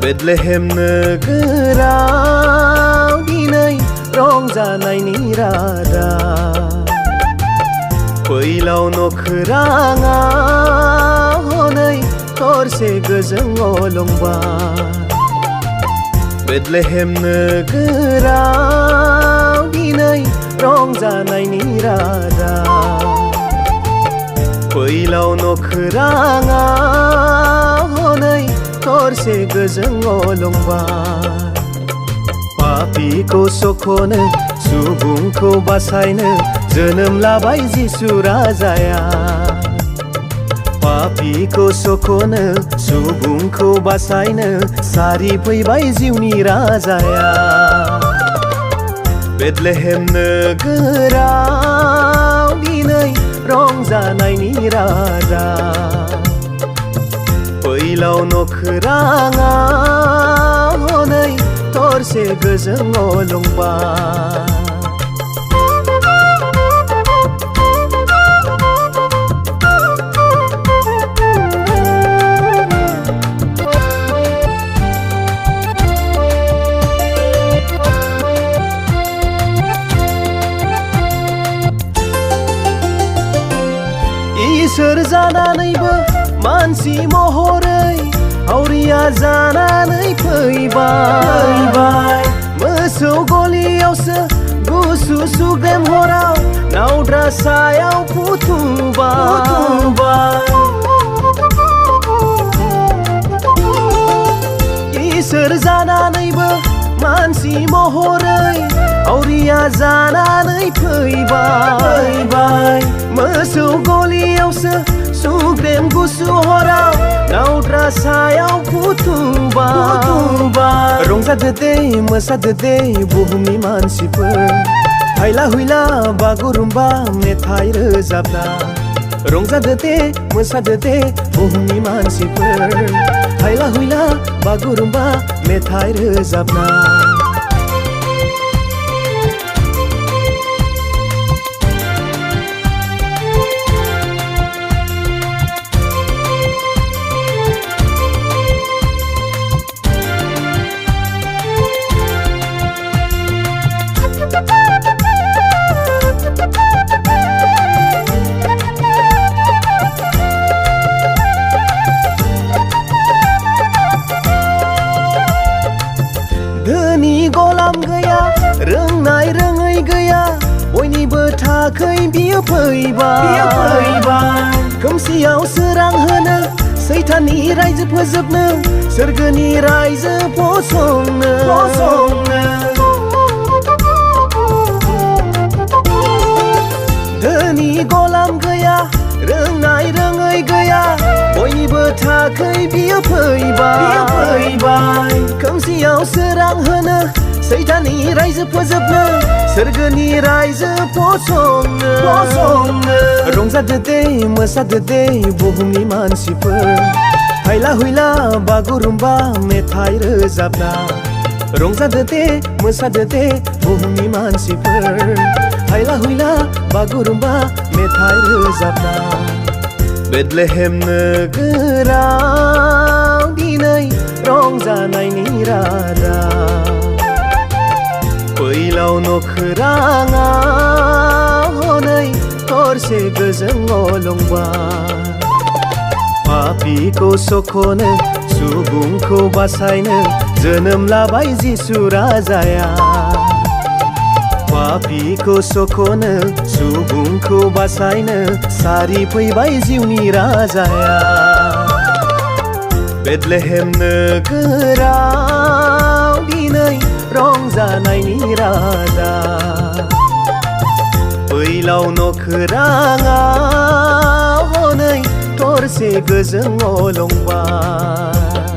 Bethlehem नोगोराव दिनै रंजानायनि रादाब फैलाव नखोराङाव हनै थरसे गोजों अलंबार बेथलेहेम नोगोराव दिनै रंजानायनि रादाब फैलाव नखोराङाव हनै थरसे गोजों अलंबार पापिखौ सख'नो सुबुंखौ बासायनो जोनोम लाबाय जिसु राजाया पापिखौ सख'नो सुबुंखौ बासायनो सारि फैबाय जिउनि राजाया बेथलेहेम नोगोराव दिनै रंजानायनि रादाब फैलाव नखोराङाव हनै थरसे गोजों अलंबार इसोर जानानैबो मानसि महरै हावरिया जानानै फैबाय मोसौ गलियावसो गुसु सुग्रेम हराव नावद्रा सायाव फुथुबाय इसोर जानानैबो मानसि महरै हावरिया जानानै फैबाय मोसौ गलियावसो सुग्रेम गुसु हराव नावद्रा सायाव फुथुबाय रंजादो दे मोसादो दे बुहुमनि मानसिफोर हायला हुइला बागुरुम्बा मेथाइ रोजाबना रंजादो दे मोसादो दे बुहुमनि मानसिफोर हायला हुइला बागुरुम्बा मेथाइ रोजाबना धोनी गलाम गैया रोंनाय रोङै गैया बयनिबो थाखै बियो फैबाय खोमसियाव सोरां होनो सैताननि रायजो फोजोबनो सोरगोनि रायजो फसंनो धोनी गलाम गैया रोंनाय रोङै गैया बयनिबो थाखै बियो फैबाय खोमसियाव सोरां होनो सैताननि रायजो फोजोबनो सोरगोनि रायजो फसंनो रंजादो दे मोसादो दे बुहुमनि मानसिफोर हायला हुइला बागुरुम्बा मेथाइ रोजाबना रंजादो दे मोसादो दे बुहुमनि मानसिफोर हायला हुइला बागुरुम्बा मेथाइ रोजाबना बेथलेहेम नोगोराव दिनै रंजानायनि रादाब फैलाव नखोराङाव हनै थरसे गोजों अलंबार पापिखौ सख'नो सुबुंखौ बासायनो जोनोम लाबाय जिसु राजाया पापिखौ सख'नो सुबुंखौ बासायनो सारि फैबाय जिउनि राजाया बेथलेहेम नोगोराव दिनै रंजानायनि रादाब फैलाव नखोराङाव हनै थरसे गोजों अलंबार